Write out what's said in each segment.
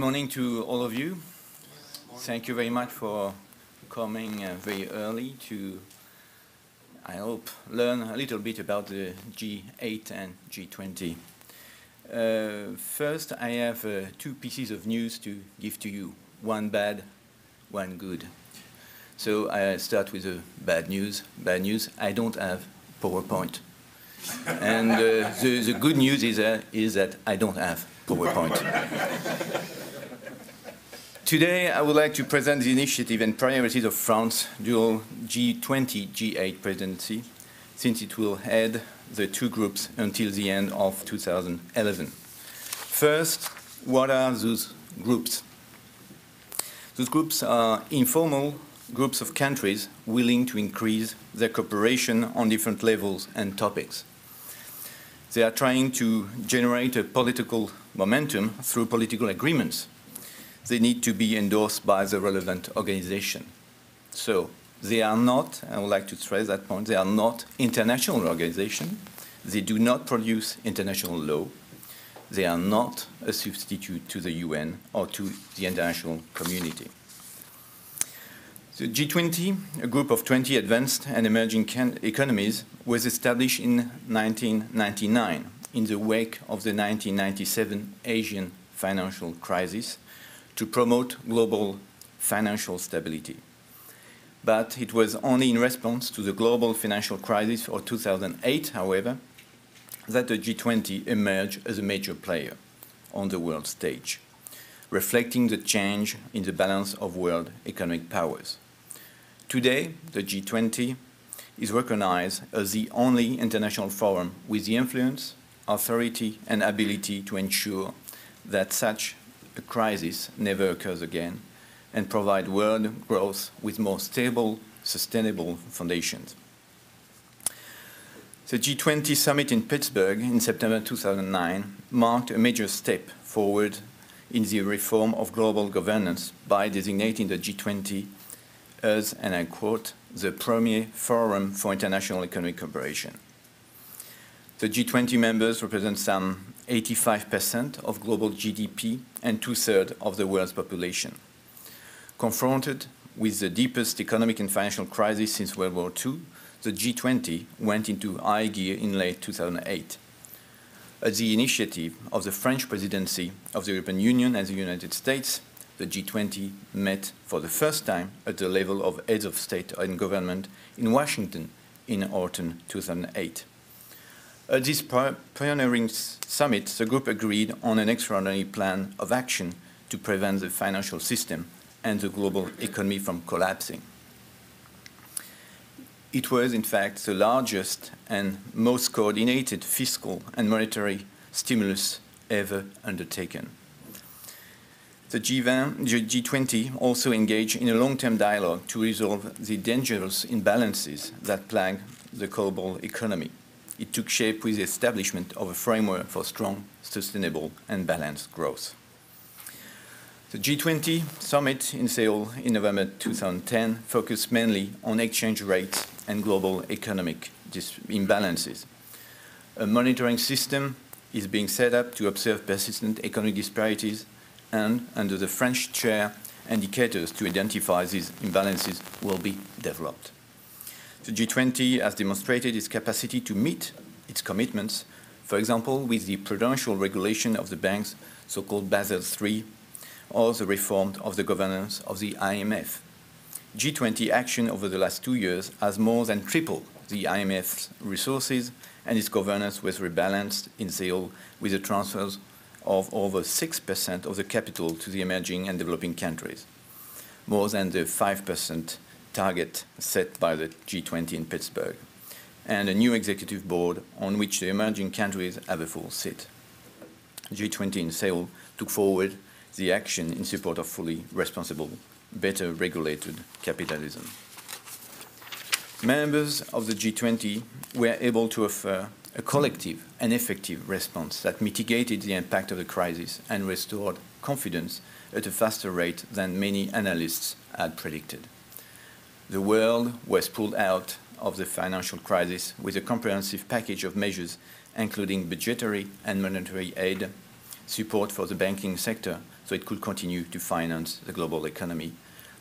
morning to all of you. Thank you very much for coming very early to, I hope, learn a little bit about the G8 and G20. First, I have two pieces of news to give to you. One bad, one good. So I start with the bad news. Bad news, I don't have PowerPoint. And the good news is that I don't have PowerPoint. Today, I would like to present the initiative and priorities of France's dual G20 G8 presidency, since it will head the two groups until the end of 2011. First, what are those groups? Those groups are informal groups of countries willing to increase their cooperation on different levels and topics. They are trying to generate a political momentum through political agreements. They need to be endorsed by the relevant organization. So they are not, I would like to stress that point, they are not international organizations. They do not produce international law. They are not a substitute to the UN or to the international community. The G20, a group of 20 advanced and emerging economies, was established in 1999 in the wake of the 1997 Asian financial crisis to promote global financial stability. But it was only in response to the global financial crisis of 2008, however, that the G20 emerged as a major player on the world stage, reflecting the change in the balance of world economic powers. Today, the G20 is recognized as the only international forum with the influence, authority, and ability to ensure that such a crisis never occurs again and provide world growth with more stable, sustainable foundations. The G20 summit in Pittsburgh in September 2009 marked a major step forward in the reform of global governance by designating the G20 as, and I quote, the premier forum for international economic cooperation. The G20 members represent some 85% of global GDP and two-thirds of the world's population. Confronted with the deepest economic and financial crisis since World War II, the G20 went into high gear in late 2008. At the initiative of the French Presidency of the European Union and the United States, the G20 met for the first time at the level of heads of state and government in Washington in autumn 2008. At this pioneering summit, the group agreed on an extraordinary plan of action to prevent the financial system and the global economy from collapsing. It was, in fact, the largest and most coordinated fiscal and monetary stimulus ever undertaken. The G20 also engaged in a long-term dialogue to resolve the dangerous imbalances that plague the global economy. It took shape with the establishment of a framework for strong, sustainable, and balanced growth. The G20 summit in Seoul in November 2010 focused mainly on exchange rates and global economic imbalances. A monitoring system is being set up to observe persistent economic disparities, and under the French chair, indicators to identify these imbalances will be developed. The G20 has demonstrated its capacity to meet its commitments, for example, with the prudential regulation of the banks, so-called Basel III, or the reform of the governance of the IMF. G20 action over the last 2 years has more than tripled the IMF's resources, and its governance was rebalanced in Seoul with the transfers of over 6% of the capital to the emerging and developing countries, more than the 5% target set by the G20 in Pittsburgh, and a new executive board on which the emerging countries have a full seat. G20 in Seoul took forward the action in support of fully responsible, better regulated capitalism. Members of the G20 were able to offer a collective and effective response that mitigated the impact of the crisis and restored confidence at a faster rate than many analysts had predicted. The world was pulled out of the financial crisis with a comprehensive package of measures, including budgetary and monetary aid, support for the banking sector so it could continue to finance the global economy,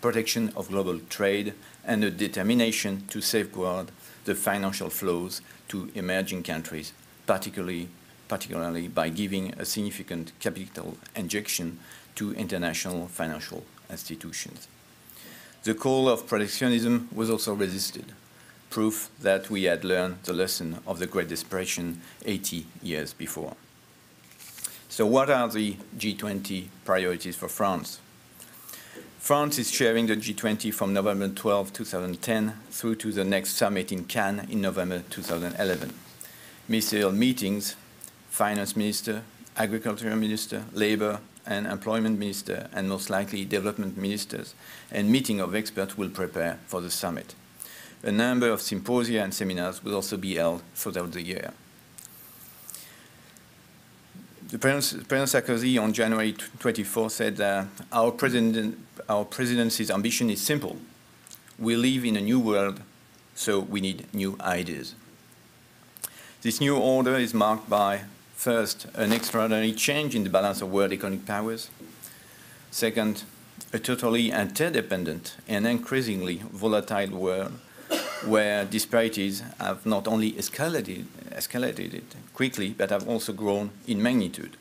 protection of global trade, and a determination to safeguard the financial flows to emerging countries, particularly by giving a significant capital injection to international financial institutions. The call of protectionism was also resisted, proof that we had learned the lesson of the Great Depression 80 years before. So what are the G20 priorities for France? France is chairing the G20 from November 12, 2010 through to the next summit in Cannes in November 2011. Ministerial meetings, finance minister, agriculture minister, labor and employment minister, and most likely development ministers, and meeting of experts will prepare for the summit. A number of symposia and seminars will also be held throughout the year. The President Sarkozy on January 24 said that our presidency's ambition is simple. We live in a new world, so we need new ideas. This new order is marked by, first, an extraordinary change in the balance of world economic powers. Second, a totally interdependent and increasingly volatile world where disparities have not only escalated quickly, but have also grown in magnitude.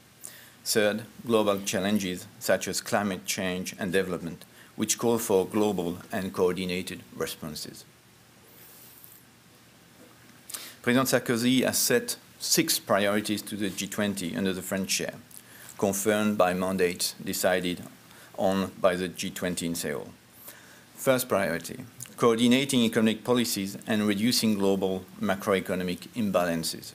Third, global challenges such as climate change and development, which call for global and coordinated responses. President Sarkozy has set 6 priorities to the G20 under the French chair, confirmed by mandates decided on by the G20 in Seoul. First priority, coordinating economic policies and reducing global macroeconomic imbalances.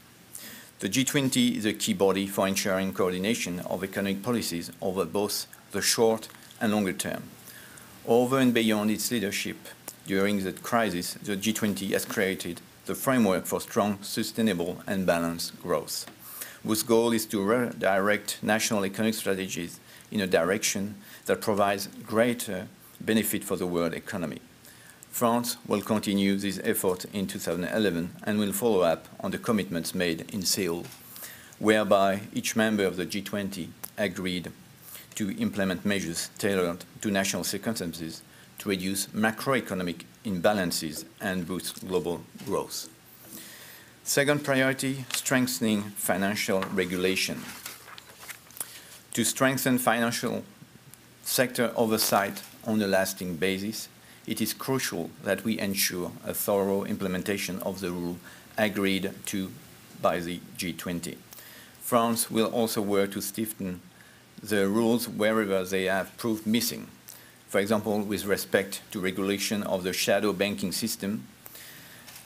The G20 is a key body for ensuring coordination of economic policies over both the short and longer term. Over and beyond its leadership during the crisis, the G20 has created the framework for strong, sustainable and balanced growth, whose goal is to redirect national economic strategies in a direction that provides greater benefit for the world economy. France will continue this effort in 2011 and will follow up on the commitments made in Seoul, whereby each member of the G20 agreed to implement measures tailored to national circumstances to reduce macroeconomic imbalances and boost global growth. Second priority, strengthening financial regulation. To strengthen financial sector oversight on a lasting basis, it is crucial that we ensure a thorough implementation of the rule agreed to by the G20. France will also work to stiffen the rules wherever they have proved missing. For example, with respect to regulation of the shadow banking system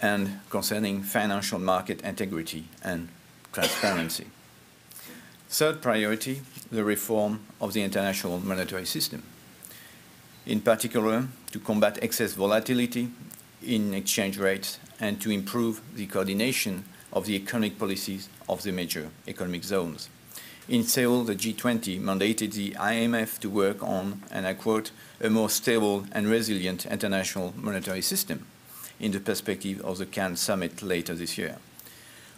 and concerning financial market integrity and transparency. Third priority, the reform of the international monetary system. In particular, to combat excess volatility in exchange rates and to improve the coordination of the economic policies of the major economic zones. In Seoul, the G20 mandated the IMF to work on, and I quote, a more stable and resilient international monetary system in the perspective of the Cannes summit later this year.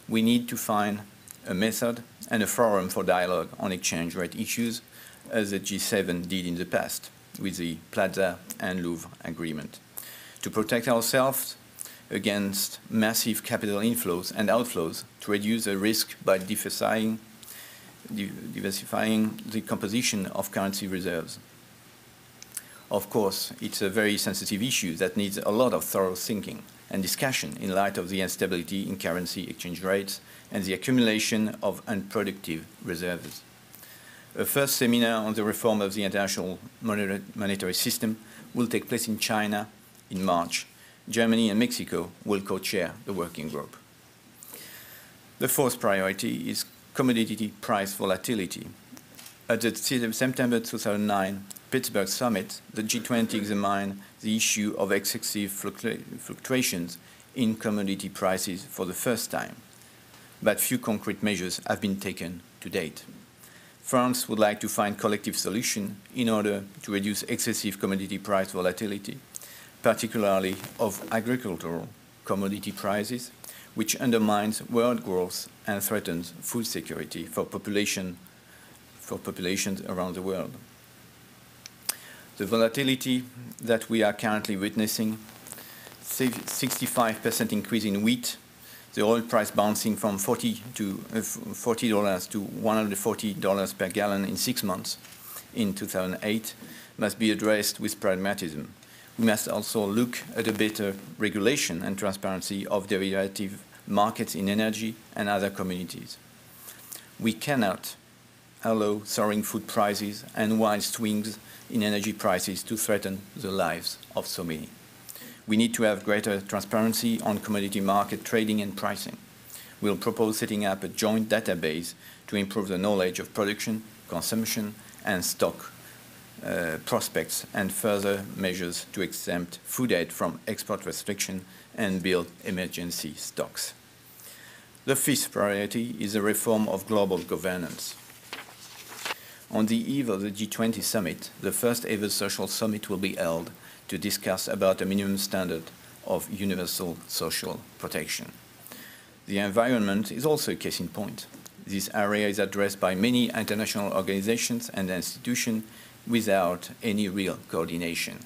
We need to find a method and a forum for dialogue on exchange rate issues, as the G7 did in the past with the Plaza and Louvre agreement. To protect ourselves against massive capital inflows and outflows, to reduce the risk by diversifying the composition of currency reserves. Of course, it's a very sensitive issue that needs a lot of thorough thinking and discussion in light of the instability in currency exchange rates and the accumulation of unproductive reserves. A first seminar on the reform of the international monetary system will take place in China in March. Germany and Mexico will co-chair the working group. The fourth priority is commodity price volatility. At the September 2009 Pittsburgh summit, the G20 examined the issue of excessive fluctuations in commodity prices for the first time, but few concrete measures have been taken to date. France would like to find collective solutions in order to reduce excessive commodity price volatility, particularly of agricultural commodity prices, which undermines world growth and threatens food security for population for populations around the world. The volatility that we are currently witnessing, 65% increase in wheat, the oil price bouncing from $40 to $140 per gallon in 6 months in 2008, must be addressed with pragmatism. We must also look at a better regulation and transparency of derivative markets in energy and other commodities. We cannot allow soaring food prices and wild swings in energy prices to threaten the lives of so many. We need to have greater transparency on commodity market trading and pricing. We'll propose setting up a joint database to improve the knowledge of production, consumption, and stock prospects, and further measures to exempt food aid from export restriction and build emergency stocks. The fifth priority is the reform of global governance. On the eve of the G20 summit, the first ever social summit will be held to discuss about a minimum standard of universal social protection. The environment is also a case in point. This area is addressed by many international organizations and institutions without any real coordination.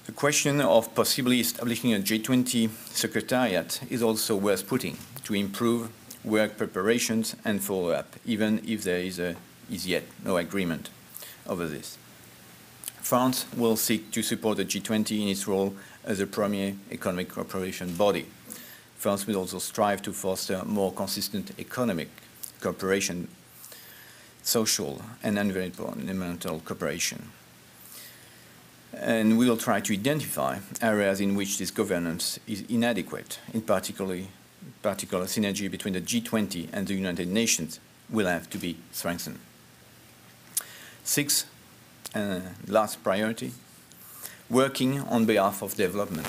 The question of possibly establishing a G20 secretariat is also worth putting to improve work preparations and follow-up, even if there is yet no agreement over this. France will seek to support the G20 in its role as a premier economic cooperation body. France will also strive to foster more consistent economic cooperation, social and environmental cooperation. And we will try to identify areas in which this governance is inadequate. In particular, synergy between the G20 and the United Nations will have to be strengthened. Sixth, last priority, working on behalf of development.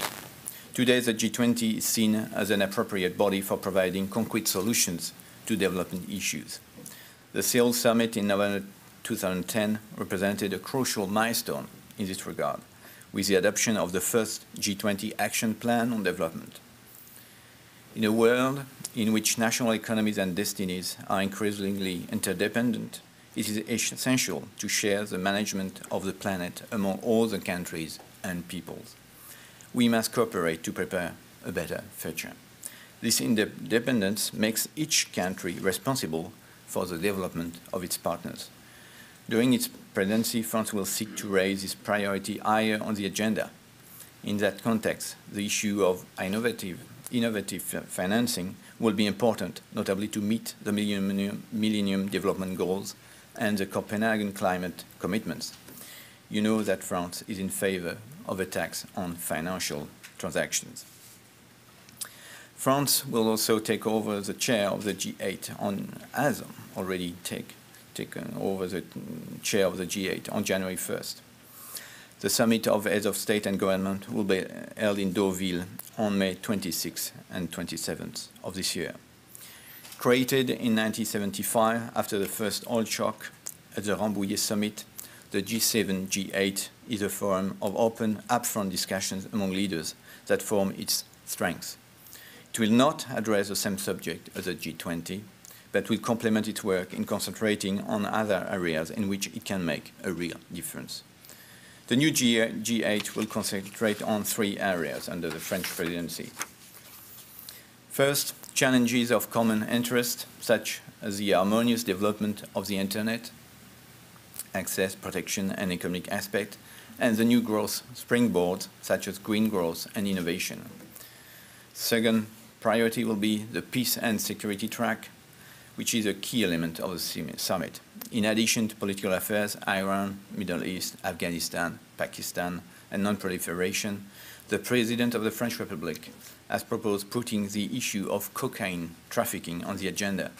Today, the G20 is seen as an appropriate body for providing concrete solutions to development issues. The Seoul Summit in November 2010 represented a crucial milestone in this regard, with the adoption of the first G20 Action Plan on Development. In a world in which national economies and destinies are increasingly interdependent, it is essential to share the management of the planet among all the countries and peoples. We must cooperate to prepare a better future. This interdependence makes each country responsible for the development of its partners. During its presidency, France will seek to raise this priority higher on the agenda. In that context, the issue of innovative financing will be important, notably to meet the Millennium Development Goals and the Copenhagen climate commitments. You know that France is in favor of a tax on financial transactions. France will also take over the chair of the G8 has already taken over the chair of the G8 on January 1st. The summit of heads of state and government will be held in Deauville on May 26th and 27th of this year. Created in 1975 after the first oil shock at the Rambouillet summit, the G7 G8 is a forum of open, upfront discussions among leaders that form its strength. It will not address the same subject as the G20, but will complement its work in concentrating on other areas in which it can make a real difference. The new G8 will concentrate on 3 areas under the French Presidency. First, challenges of common interest, such as the harmonious development of the Internet, access, protection, and economic aspect, and the new growth springboards, such as green growth and innovation. Second priority will be the peace and security track, which is a key element of the summit. In addition to political affairs, Iran, Middle East, Afghanistan, Pakistan, and non-proliferation, the President of the French Republic has proposed putting the issue of cocaine trafficking on the agenda,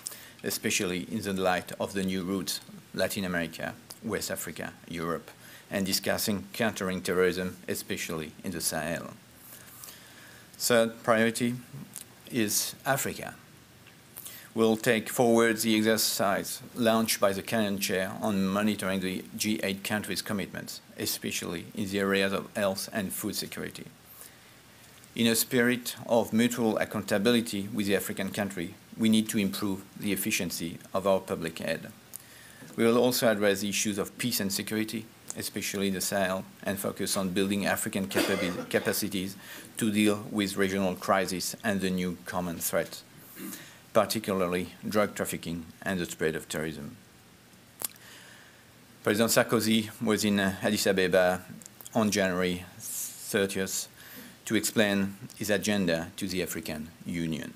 especially in the light of the new routes, Latin America, West Africa, Europe, and discussing countering terrorism, especially in the Sahel. Third priority is Africa. We'll take forward the exercise launched by the Canadian chair on monitoring the G8 countries' commitments, especially in the areas of health and food security. In a spirit of mutual accountability with the African country, we need to improve the efficiency of our public aid. We will also address the issues of peace and security, especially the Sahel, and focus on building African capacities to deal with regional crises and the new common threats, particularly drug trafficking and the spread of terrorism. President Sarkozy was in Addis Ababa on January 30th to explain his agenda to the African Union.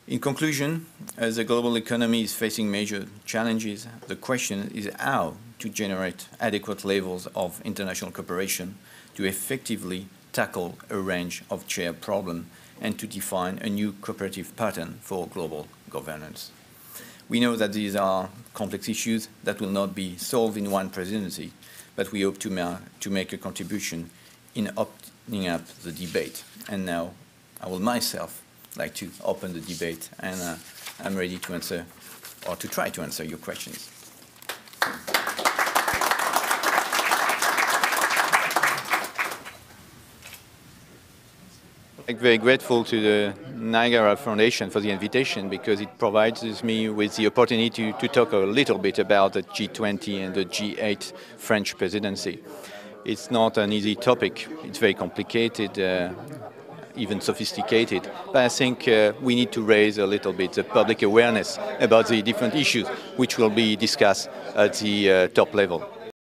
In conclusion, as the global economy is facing major challenges, the question is how to generate adequate levels of international cooperation to effectively tackle a range of shared problems and to define a new cooperative pattern for global governance. We know that these are complex issues that will not be solved in one presidency, but we hope to make a contribution in opening up the debate. And now I will myself like to open the debate, and I'm ready to answer, or to try to answer your questions. I'm very grateful to the Niagara Foundation for the invitation, because it provides me with the opportunity to talk a little bit about the G20 and the G8 French Presidency. It's not an easy topic. It's very complicated, even sophisticated, but I think we need to raise a little bit the public awareness about the different issues which will be discussed at the top level.